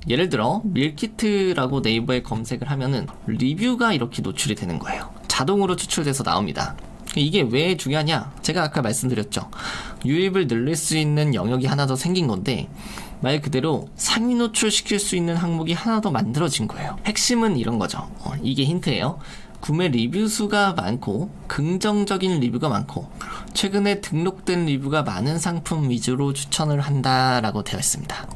예를 들어 밀키트라고 네이버에 검색을 하면은 리뷰가 이렇게 노출이 되는 거예요. 자동으로 추출돼서 나옵니다. 이게 왜 중요하냐? 제가 아까 말씀드렸죠. 유입을 늘릴 수 있는 영역이 하나 더 생긴 건데 말 그대로 상위 노출시킬 수 있는 항목이 하나 더 만들어진 거예요. 핵심은 이런 거죠. 이게 힌트예요. 구매 리뷰 수가 많고 긍정적인 리뷰가 많고 최근에 등록된 리뷰가 많은 상품 위주로 추천을 한다라고 되어 있습니다.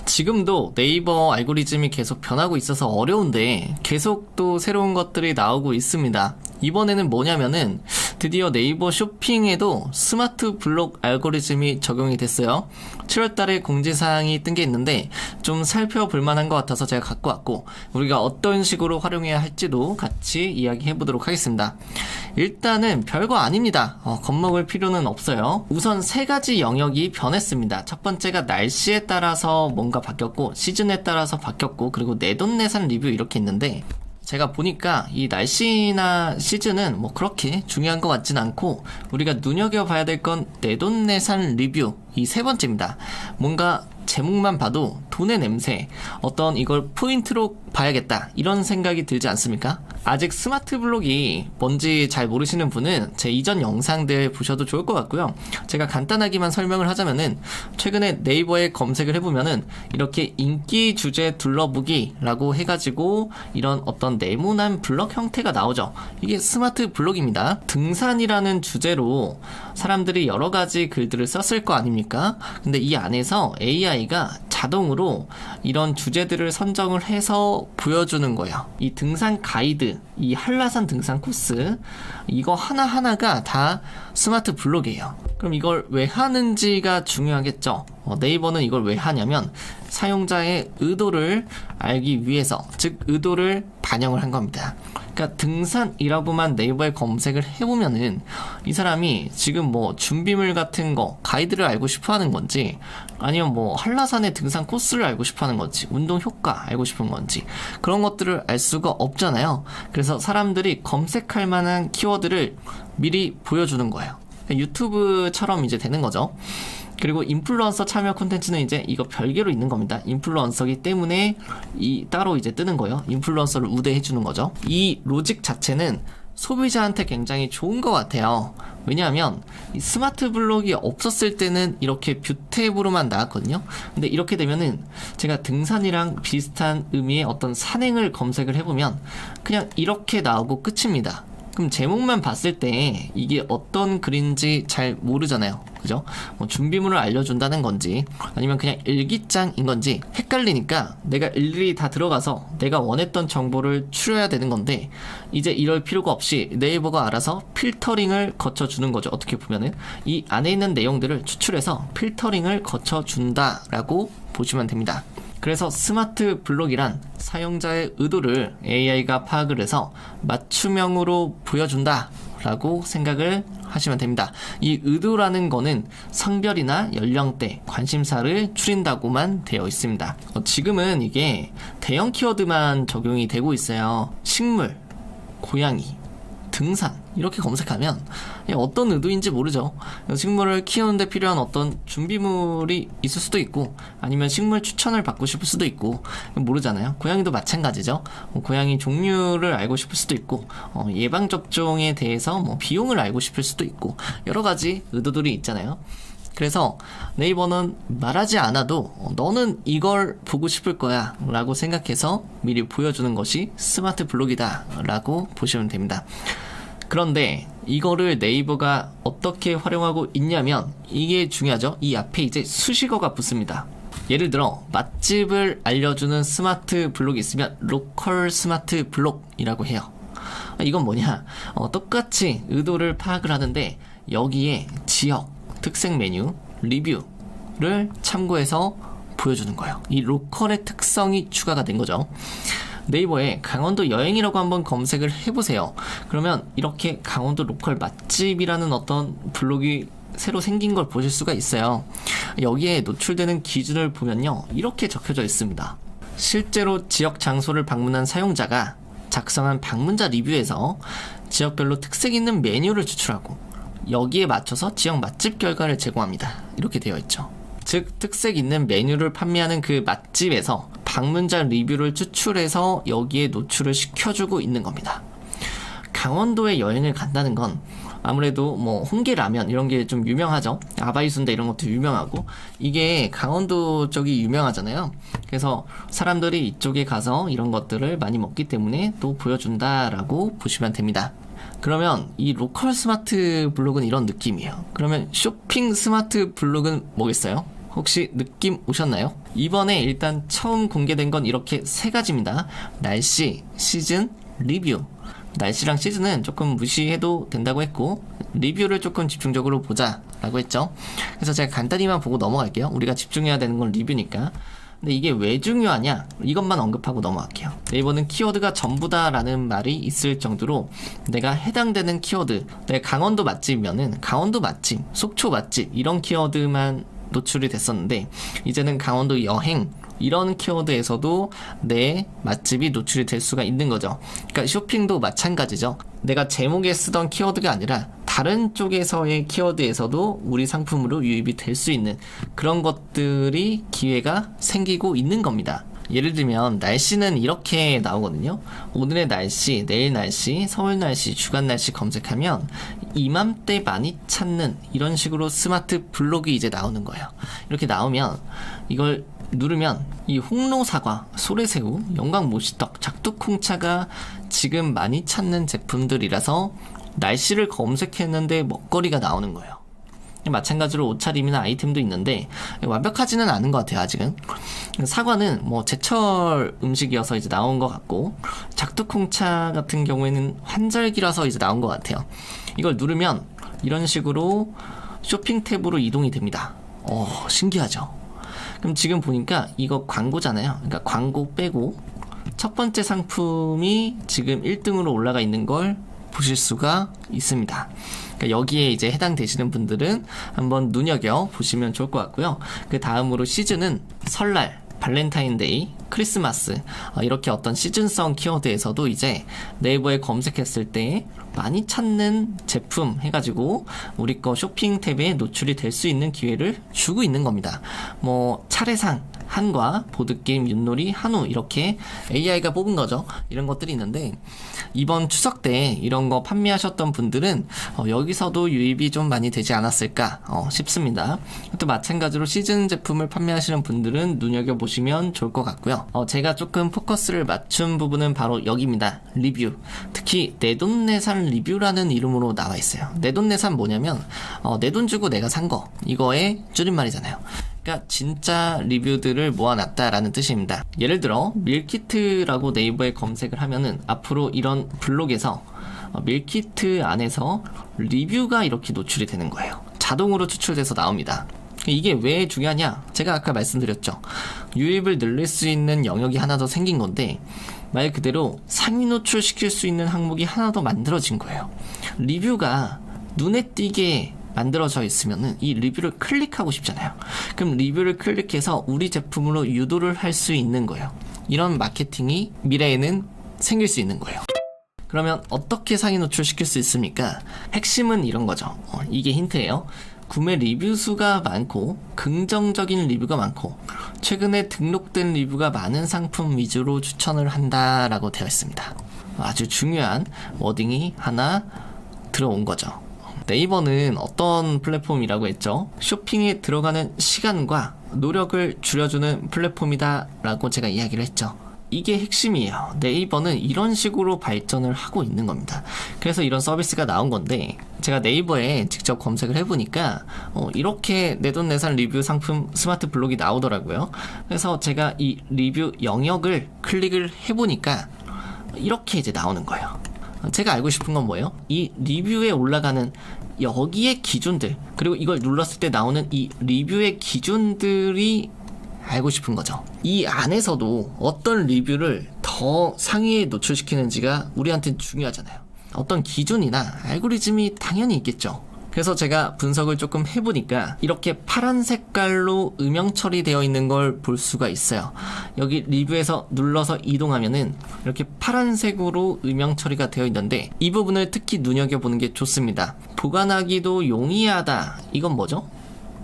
지금도 네이버 알고리즘이 계속 변하고 있어서 어려운데 계속 또 새로운 것들이 나오고 있습니다. 이번에는 뭐냐면은 드디어 네이버 쇼핑에도 스마트 블록 알고리즘이 적용이 됐어요. 7월달에 공지사항이 뜬 게 있는데 좀 살펴볼 만한 것 같아서 제가 갖고 왔고 우리가 어떤 식으로 활용해야 할지도 같이 이야기해 보도록 하겠습니다. 일단은 별거 아닙니다. 겁먹을 필요는 없어요. 우선 세 가지 영역이 변했습니다. 첫 번째가 날씨에 따라서 뭔가 바뀌었고 시즌에 따라서 바뀌었고 그리고 내돈내산 리뷰 이렇게 있는데 제가 보니까 이 날씨나 시즌은 뭐 그렇게 중요한 것 같진 않고 우리가 눈여겨봐야 될 건 내돈내산 리뷰 이 세 번째입니다. 뭔가 제목만 봐도 돈의 냄새, 어떤 이걸 포인트로 봐야겠다 이런 생각이 들지 않습니까? 아직 스마트 블록이 뭔지 잘 모르시는 분은 제 이전 영상들 보셔도 좋을 것 같고요. 제가 간단하게만 설명을 하자면은 최근에 네이버에 검색을 해보면은 이렇게 인기 주제 둘러보기 라고 해가지고 이런 어떤 네모난 블럭 형태가 나오죠. 이게 스마트 블록입니다. 등산이라는 주제로 사람들이 여러 가지 글들을 썼을 거 아닙니까? 근데 이 안에서 AI가 자동으로 이런 주제들을 선정을 해서 보여주는 거예요. 이 등산 가이드, 이 한라산 등산 코스 이거 하나하나가 다 스마트 블록이에요. 그럼 이걸 왜 하는지가 중요하겠죠. 네이버는 이걸 왜 하냐면 사용자의 의도를 알기 위해서, 즉 의도를 반영을 한 겁니다. 그러니까 등산이라고만 네이버에 검색을 해보면은 이 사람이 지금 뭐 준비물 같은 거 가이드를 알고 싶어 하는 건지 아니면 뭐 한라산의 등산 코스를 알고 싶어 하는 건지 운동 효과 알고 싶은 건지 그런 것들을 알 수가 없잖아요. 그래서 사람들이 검색할 만한 키워드를 미리 보여주는 거예요. 유튜브처럼 이제 되는 거죠. 그리고 인플루언서 참여 콘텐츠는 이제 이거 별개로 있는 겁니다. 인플루언서기 때문에 이 따로 이제 뜨는 거예요. 인플루언서를 우대해 주는 거죠. 이 로직 자체는 소비자한테 굉장히 좋은 것 같아요. 왜냐하면 이 스마트 블록이 없었을 때는 이렇게 뷰 탭으로만 나왔거든요. 근데 이렇게 되면은 제가 등산이랑 비슷한 의미의 어떤 산행을 검색을 해보면 그냥 이렇게 나오고 끝입니다. 그럼 제목만 봤을 때 이게 어떤 글인지 잘 모르잖아요. 그죠? 뭐 준비물을 알려준다는 건지 아니면 그냥 일기장인 건지 헷갈리니까 내가 일일이 다 들어가서 내가 원했던 정보를 추려야 되는 건데 이제 이럴 필요가 없이 네이버가 알아서 필터링을 거쳐주는 거죠. 어떻게 보면은 이 안에 있는 내용들을 추출해서 필터링을 거쳐준다라고 보시면 됩니다. 그래서 스마트 블록이란 사용자의 의도를 AI가 파악을 해서 맞춤형으로 보여준다 라고 생각을 하시면 됩니다. 이 의도라는 거는 성별이나 연령대, 관심사를 추린다고만 되어 있습니다. 지금은 이게 대형 키워드만 적용이 되고 있어요. 식물, 고양이, 등산 이렇게 검색하면 어떤 의도인지 모르죠. 식물을 키우는데 필요한 어떤 준비물이 있을 수도 있고 아니면 식물 추천을 받고 싶을 수도 있고 모르잖아요. 고양이도 마찬가지죠. 고양이 종류를 알고 싶을 수도 있고 예방접종에 대해서 뭐 비용을 알고 싶을 수도 있고 여러 가지 의도들이 있잖아요. 그래서 네이버는 말하지 않아도 너는 이걸 보고 싶을 거야 라고 생각해서 미리 보여주는 것이 스마트 블록이다 라고 보시면 됩니다. 그런데 이거를 네이버가 어떻게 활용하고 있냐면 이게 중요하죠. 이 앞에 이제 수식어가 붙습니다. 예를 들어 맛집을 알려주는 스마트 블록이 있으면 로컬 스마트 블록이라고 해요. 이건 뭐냐, 똑같이 의도를 파악을 하는데 여기에 지역, 특색 메뉴, 리뷰를 참고해서 보여주는 거예요. 이 로컬의 특성이 추가가 된 거죠. 네이버에 강원도 여행이라고 한번 검색을 해보세요. 그러면 이렇게 강원도 로컬 맛집이라는 어떤 블록이 새로 생긴 걸 보실 수가 있어요. 여기에 노출되는 기준을 보면요, 이렇게 적혀져 있습니다. 실제로 지역 장소를 방문한 사용자가 작성한 방문자 리뷰에서 지역별로 특색 있는 메뉴를 추출하고 여기에 맞춰서 지역 맛집 결과를 제공합니다. 이렇게 되어 있죠. 즉 특색 있는 메뉴를 판매하는 그 맛집에서 방문자 리뷰를 추출해서 여기에 노출을 시켜주고 있는 겁니다. 강원도에 여행을 간다는 건 아무래도 뭐 홍게라면 이런 게 좀 유명하죠. 아바이순대 이런 것도 유명하고, 이게 강원도 쪽이 유명하잖아요. 그래서 사람들이 이쪽에 가서 이런 것들을 많이 먹기 때문에 또 보여준다라고 보시면 됩니다. 그러면 이 로컬 스마트 블록은 이런 느낌이에요. 그러면 쇼핑 스마트 블록은 뭐겠어요? 혹시 느낌 오셨나요? 이번에 일단 처음 공개된 건 이렇게 세 가지입니다. 날씨, 시즌, 리뷰. 날씨랑 시즌은 조금 무시해도 된다고 했고, 리뷰를 조금 집중적으로 보자 라고 했죠. 그래서 제가 간단히만 보고 넘어갈게요. 우리가 집중해야 되는 건 리뷰니까. 근데 이게 왜 중요하냐? 이것만 언급하고 넘어갈게요. 네이버는 키워드가 전부다 라는 말이 있을 정도로 내가 해당되는 키워드, 내가 강원도 맛집이면은 강원도 맛집, 속초 맛집 이런 키워드만 노출이 됐었는데, 이제는 강원도 여행 이런 키워드에서도 내 맛집이 노출이 될 수가 있는 거죠. 그러니까 쇼핑도 마찬가지죠. 내가 제목에 쓰던 키워드가 아니라 다른 쪽에서의 키워드에서도 우리 상품으로 유입이 될 수 있는 그런 것들이 기회가 생기고 있는 겁니다. 예를 들면 날씨는 이렇게 나오거든요. 오늘의 날씨, 내일 날씨, 서울 날씨, 주간 날씨 검색하면 이맘때 많이 찾는 이런 식으로 스마트 블록이 이제 나오는 거예요. 이렇게 나오면 이걸 누르면 이 홍로사과, 소래새우, 영광모시떡, 작두콩차가 지금 많이 찾는 제품들이라서 날씨를 검색했는데 먹거리가 나오는 거예요. 마찬가지로 옷차림이나 아이템도 있는데 완벽하지는 않은 것 같아요. 아직은. 사과는 뭐 제철 음식이어서 이제 나온 것 같고, 작두콩차 같은 경우에는 환절기라서 이제 나온 것 같아요. 이걸 누르면 이런 식으로 쇼핑 탭으로 이동이 됩니다. 신기하죠? 그럼 지금 보니까 이거 광고잖아요. 그러니까 광고 빼고 첫 번째 상품이 지금 1등으로 올라가 있는 걸 보실 수가 있습니다. 그러니까 여기에 이제 해당되시는 분들은 한번 눈여겨 보시면 좋을 것 같고요. 그 다음으로 시즌은 설날, 발렌타인데이, 크리스마스, 이렇게 어떤 시즌성 키워드에서도 이제 네이버에 검색했을 때 많이 찾는 제품 해가지고 우리 거 쇼핑 탭에 노출이 될 수 있는 기회를 주고 있는 겁니다. 뭐 차례상, 한과, 보드게임, 윷놀이, 한우 이렇게 AI가 뽑은 거죠. 이런 것들이 있는데, 이번 추석 때 이런 거 판매하셨던 분들은 여기서도 유입이 좀 많이 되지 않았을까 싶습니다. 또 마찬가지로 시즌 제품을 판매하시는 분들은 눈여겨보시면 좋을 것 같고요. 제가 조금 포커스를 맞춘 부분은 바로 여기입니다. 리뷰. 특히 내돈내산 리뷰라는 이름으로 나와 있어요. 내돈내산 뭐냐면 내 돈 주고 내가 산 거, 이거의 줄임말이잖아요. 그러니까 진짜 리뷰들을 모아놨다라는 뜻입니다. 예를 들어 밀키트라고 네이버에 검색을 하면은 앞으로 이런 블록에서 밀키트 안에서 리뷰가 이렇게 노출이 되는 거예요. 자동으로 추출돼서 나옵니다. 이게 왜 중요하냐? 제가 아까 말씀드렸죠. 유입을 늘릴 수 있는 영역이 하나 더 생긴 건데, 말 그대로 상위 노출시킬 수 있는 항목이 하나 더 만들어진 거예요. 리뷰가 눈에 띄게 만들어져 있으면은 이 리뷰를 클릭하고 싶잖아요. 그럼 리뷰를 클릭해서 우리 제품으로 유도를 할 수 있는 거예요. 이런 마케팅이 미래에는 생길 수 있는 거예요. 그러면 어떻게 상위 노출시킬 수 있습니까? 핵심은 이런 거죠. 이게 힌트예요. 구매 리뷰 수가 많고 긍정적인 리뷰가 많고 최근에 등록된 리뷰가 많은 상품 위주로 추천을 한다라고 되어 있습니다. 아주 중요한 워딩이 하나 들어온 거죠. 네이버는 어떤 플랫폼이라고 했죠? 쇼핑에 들어가는 시간과 노력을 줄여주는 플랫폼이다 라고 제가 이야기를 했죠. 이게 핵심이에요. 네이버는 이런 식으로 발전을 하고 있는 겁니다. 그래서 이런 서비스가 나온 건데, 제가 네이버에 직접 검색을 해보니까 이렇게 내돈내산 리뷰 상품 스마트 블록이 나오더라고요. 그래서 제가 이 리뷰 영역을 클릭을 해보니까 이렇게 이제 나오는 거예요. 제가 알고 싶은 건 뭐예요? 이 리뷰에 올라가는 여기의 기준들, 그리고 이걸 눌렀을 때 나오는 이 리뷰의 기준들이 알고 싶은 거죠. 이 안에서도 어떤 리뷰를 더 상위에 노출시키는지가 우리한테 중요하잖아요. 어떤 기준이나 알고리즘이 당연히 있겠죠. 그래서 제가 분석을 조금 해보니까 이렇게 파란 색깔로 음영 처리되어 있는 걸 볼 수가 있어요. 여기 리뷰에서 눌러서 이동하면은 이렇게 파란색으로 음영 처리가 되어 있는데, 이 부분을 특히 눈여겨보는 게 좋습니다. 보관하기도 용이하다. 이건 뭐죠?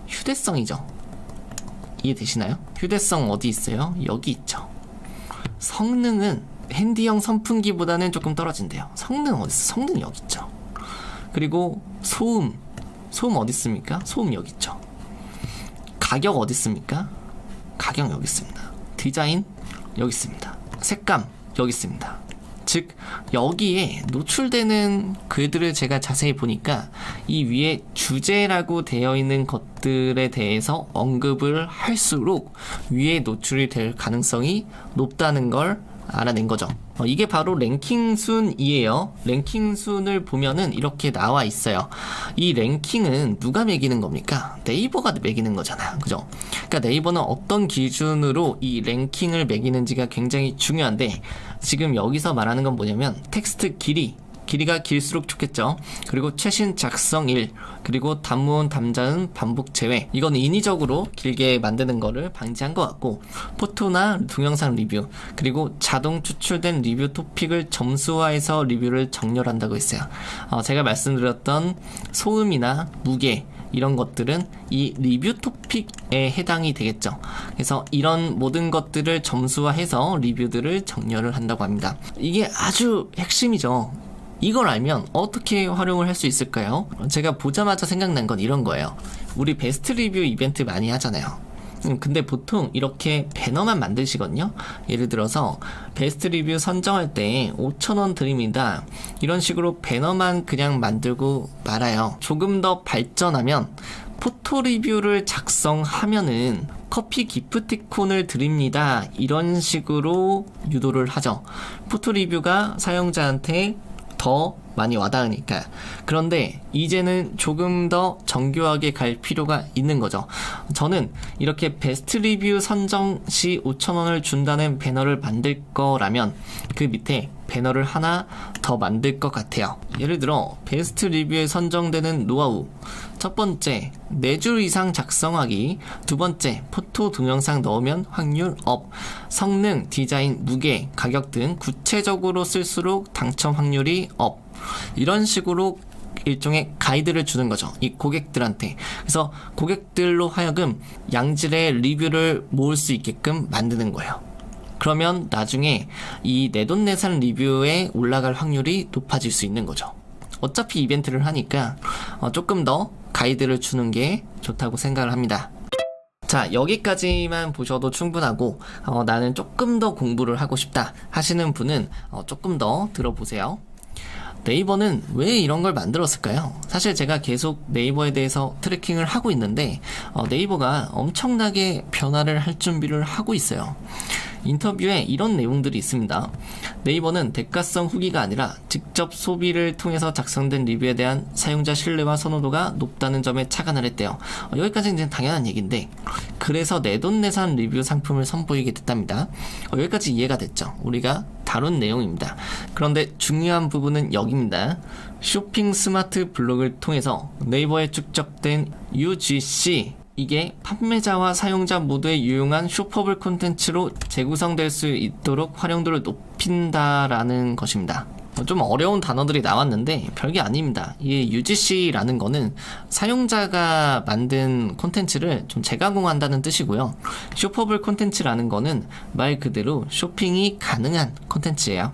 휴대성이죠. 이해되시나요? 휴대성 어디 있어요? 여기 있죠. 성능은 핸디형 선풍기보다는 조금 떨어진대요. 성능 어디 있어? 성능 여기 있죠. 그리고 소음 어디 있습니까? 소음 여기 있죠. 가격 어디 있습니까? 가격 여기 있습니다. 디자인 여기 있습니다. 색감 여기 있습니다. 즉 여기에 노출되는 글들을 제가 자세히 보니까 이 위에 주제라고 되어 있는 것들에 대해서 언급을 할수록 위에 노출이 될 가능성이 높다는 걸 알아낸 거죠. 이게 바로 랭킹 순이에요. 랭킹 순을 보면은 이렇게 나와 있어요. 이 랭킹은 누가 매기는 겁니까? 네이버가 매기는 거잖아요. 그죠? 그러니까 네이버는 어떤 기준으로 이 랭킹을 매기는지가 굉장히 중요한데, 지금 여기서 말하는 건 뭐냐면 텍스트 길이가 길수록 좋겠죠. 그리고 최신 작성일, 그리고 단무원 담자은 반복 제외, 이건 인위적으로 길게 만드는 거를 방지한 것 같고, 포토나 동영상 리뷰, 그리고 자동 추출된 리뷰 토픽을 점수화해서 리뷰를 정렬한다고 했어요. 제가 말씀드렸던 소음이나 무게 이런 것들은 이 리뷰 토픽에 해당이 되겠죠. 그래서 이런 모든 것들을 점수화해서 리뷰들을 정렬을 한다고 합니다. 이게 아주 핵심이죠. 이걸 알면 어떻게 활용을 할 수 있을까요? 제가 보자마자 생각난 건 이런 거예요. 우리 베스트 리뷰 이벤트 많이 하잖아요. 근데 보통 이렇게 배너만 만드시거든요. 예를 들어서 베스트 리뷰 선정할 때 5,000원 드립니다. 이런 식으로 배너만 그냥 만들고 말아요. 조금 더 발전하면 포토 리뷰를 작성하면은 커피 기프티콘을 드립니다. 이런 식으로 유도를 하죠. 포토 리뷰가 사용자한테 더 많이 와닿으니까. 그런데 이제는 조금 더 정교하게 갈 필요가 있는 거죠. 저는 이렇게 베스트 리뷰 선정 시 5,000원을 준다는 배너를 만들 거라면 그 밑에 배너를 하나 더 만들 것 같아요. 예를 들어 베스트 리뷰에 선정되는 노하우: 첫 번째, 4줄 이상 작성하기. 두 번째, 포토 동영상 넣으면 확률 업. 성능, 디자인, 무게, 가격 등 구체적으로 쓸수록 당첨 확률이 업. 이런 식으로 일종의 가이드를 주는 거죠, 이 고객들한테. 그래서 고객들로 하여금 양질의 리뷰를 모을 수 있게끔 만드는 거예요. 그러면 나중에 이 내돈내산 리뷰에 올라갈 확률이 높아질 수 있는 거죠. 어차피 이벤트를 하니까 조금 더 가이드를 주는 게 좋다고 생각을 합니다. 자, 여기까지만 보셔도 충분하고 나는 조금 더 공부를 하고 싶다 하시는 분은 조금 더 들어보세요. 네이버는 왜 이런 걸 만들었을까요? 사실 제가 계속 네이버에 대해서 트래킹을 하고 있는데 네이버가 엄청나게 변화를 할 준비를 하고 있어요. 인터뷰에 이런 내용들이 있습니다. 네이버는 대가성 후기가 아니라 직접 소비를 통해서 작성된 리뷰에 대한 사용자 신뢰와 선호도가 높다는 점에 착안을 했대요. 여기까지는 당연한 얘기인데, 그래서 내돈내산 리뷰 상품을 선보이게 됐답니다. 여기까지 이해가 됐죠? 우리가 다룬 내용입니다. 그런데 중요한 부분은 여기입니다. 쇼핑 스마트 블록을 통해서 네이버에 축적된 UGC, 이게 판매자와 사용자 모두에 유용한 쇼퍼블 콘텐츠로 재구성될 수 있도록 활용도를 높인다라는 것입니다. 좀 어려운 단어들이 나왔는데 별게 아닙니다. 이 UGC라는 거는 사용자가 만든 콘텐츠를 좀 재가공한다는 뜻이고요. 쇼퍼블 콘텐츠라는 거는 말 그대로 쇼핑이 가능한 콘텐츠예요.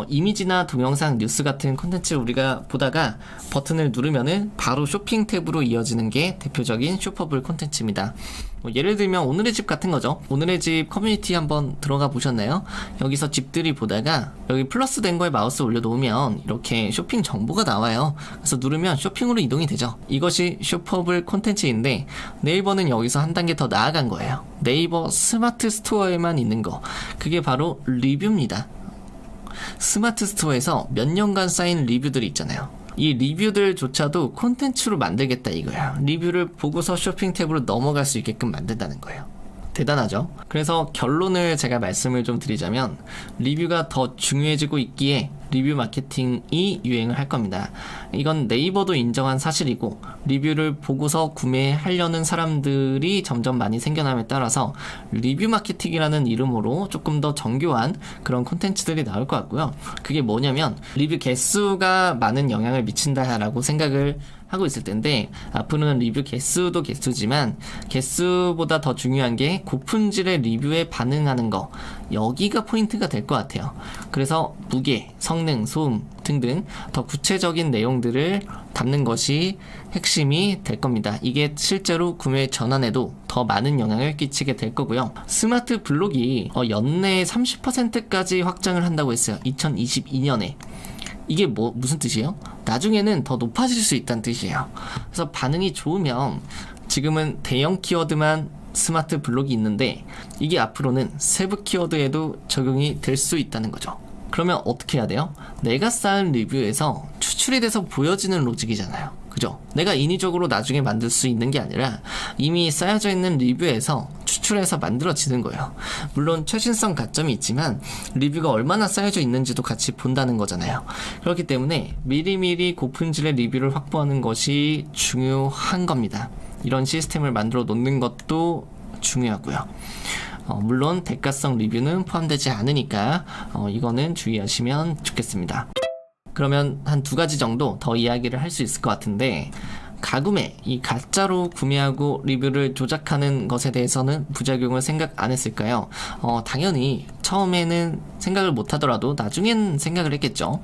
이미지나 동영상, 뉴스 같은 콘텐츠를 우리가 보다가 버튼을 누르면은 바로 쇼핑 탭으로 이어지는 게 대표적인 쇼퍼블 콘텐츠입니다. 예를 들면 오늘의 집 같은 거죠. 오늘의 집 커뮤니티 한번 들어가 보셨나요? 여기서 집들이 보다가 여기 플러스 된 거에 마우스 올려놓으면 이렇게 쇼핑 정보가 나와요. 그래서 누르면 쇼핑으로 이동이 되죠. 이것이 쇼퍼블 콘텐츠인데 네이버는 여기서 한 단계 더 나아간 거예요. 네이버 스마트 스토어에만 있는 거, 그게 바로 리뷰입니다. 스마트 스토어에서 몇 년간 쌓인 리뷰들이 있잖아요. 이 리뷰들조차도 콘텐츠로 만들겠다 이거야. 리뷰를 보고서 쇼핑 탭으로 넘어갈 수 있게끔 만든다는 거예요. 대단하죠? 그래서 결론을 제가 말씀을 좀 드리자면, 리뷰가 더 중요해지고 있기에 리뷰 마케팅이 유행을 할 겁니다. 이건 네이버도 인정한 사실이고 리뷰를 보고서 구매하려는 사람들이 점점 많이 생겨남에 따라서 리뷰 마케팅이라는 이름으로 조금 더 정교한 그런 콘텐츠들이 나올 것 같고요. 그게 뭐냐면 리뷰 개수가 많은 영향을 미친다라고 생각을 하고 있을 텐데, 앞으로는 리뷰 개수도 개수지만 개수보다 더 중요한 게 고품질의 리뷰에 반응하는 거, 여기가 포인트가 될 것 같아요. 그래서 무게, 성능, 소음 등등 더 구체적인 내용들을 담는 것이 핵심이 될 겁니다. 이게 실제로 구매 전환에도 더 많은 영향을 끼치게 될 거고요. 스마트 블록이 연내에 30%까지 확장을 한다고 했어요. 2022년에. 이게 무슨 뜻이에요? 나중에는 더 높아질 수 있다는 뜻이에요. 그래서 반응이 좋으면 지금은 대형 키워드만 스마트 블록이 있는데 이게 앞으로는 세부 키워드에도 적용이 될 수 있다는 거죠. 그러면 어떻게 해야 돼요? 내가 쌓은 리뷰에서 추출이 돼서 보여지는 로직이잖아요. 그죠? 내가 인위적으로 나중에 만들 수 있는 게 아니라 이미 쌓여져 있는 리뷰에서 추출해서 만들어지는 거예요. 물론 최신성 가점이 있지만 리뷰가 얼마나 쌓여져 있는지도 같이 본다는 거잖아요. 그렇기 때문에 미리미리 고품질의 리뷰를 확보하는 것이 중요한 겁니다. 이런 시스템을 만들어 놓는 것도 중요하고요. 물론 대가성 리뷰는 포함되지 않으니까 이거는 주의하시면 좋겠습니다. 그러면 한 두 가지 정도 더 이야기를 할 수 있을 것 같은데, 가구매, 이 가짜로 구매하고 리뷰를 조작하는 것에 대해서는 부작용을 생각 안 했을까요? 당연히 처음에는 생각을 못 하더라도 나중엔 생각을 했겠죠.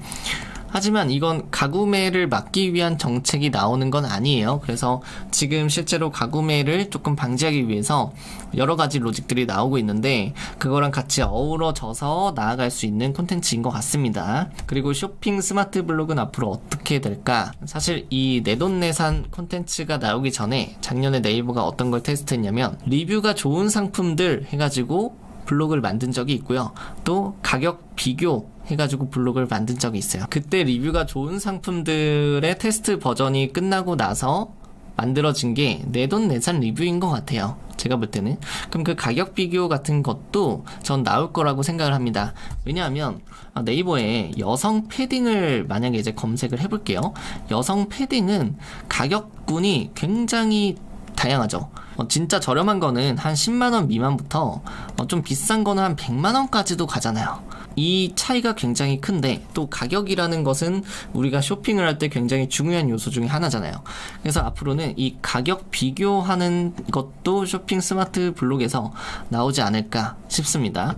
하지만 이건 가구매를 막기 위한 정책이 나오는 건 아니에요. 그래서 지금 실제로 가구매를 조금 방지하기 위해서 여러 가지 로직들이 나오고 있는데 그거랑 같이 어우러져서 나아갈 수 있는 콘텐츠인 것 같습니다. 그리고 쇼핑 스마트 블록은 앞으로 어떻게 될까? 사실 이 내돈내산 콘텐츠가 나오기 전에 작년에 네이버가 어떤 걸 테스트했냐면 리뷰가 좋은 상품들 해가지고 블록을 만든 적이 있고요. 또 가격 비교 해가지고 블록을 만든 적이 있어요. 그때 리뷰가 좋은 상품들의 테스트 버전이 끝나고 나서 만들어진 게 내돈내산 리뷰인 것 같아요. 제가 볼 때는. 그럼 그 가격 비교 같은 것도 전 나올 거라고 생각을 합니다. 왜냐하면 네이버에 여성 패딩을 만약에 이제 검색을 해볼게요. 여성 패딩은 가격군이 굉장히 다양하죠. 진짜 저렴한 거는 한 10만원 미만부터 좀 비싼 거는 한 100만원까지도 가잖아요. 이 차이가 굉장히 큰데 또 가격이라는 것은 우리가 쇼핑을 할 때 굉장히 중요한 요소 중에 하나잖아요. 그래서 앞으로는 이 가격 비교하는 것도 쇼핑 스마트 블록에서 나오지 않을까 싶습니다.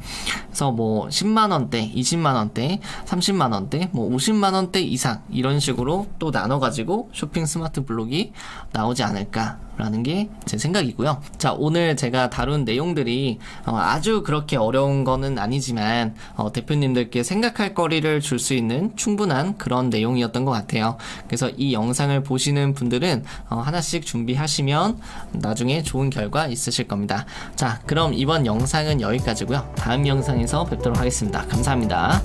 그래서 뭐 10만원대, 20만원대, 30만원대, 뭐 50만원대 이상 이런 식으로 또 나눠가지고 쇼핑 스마트 블록이 나오지 않을까 라는 게 제 생각이고요. 자, 오늘 제가 다룬 내용들이 아주 그렇게 어려운 거는 아니지만 대표님들께 생각할 거리를 줄 수 있는 충분한 그런 내용이었던 것 같아요. 그래서 이 영상을 보시는 분들은 하나씩 준비하시면 나중에 좋은 결과 있으실 겁니다. 자, 그럼 이번 영상은 여기까지고요. 다음 영상에서 뵙도록 하겠습니다. 감사합니다.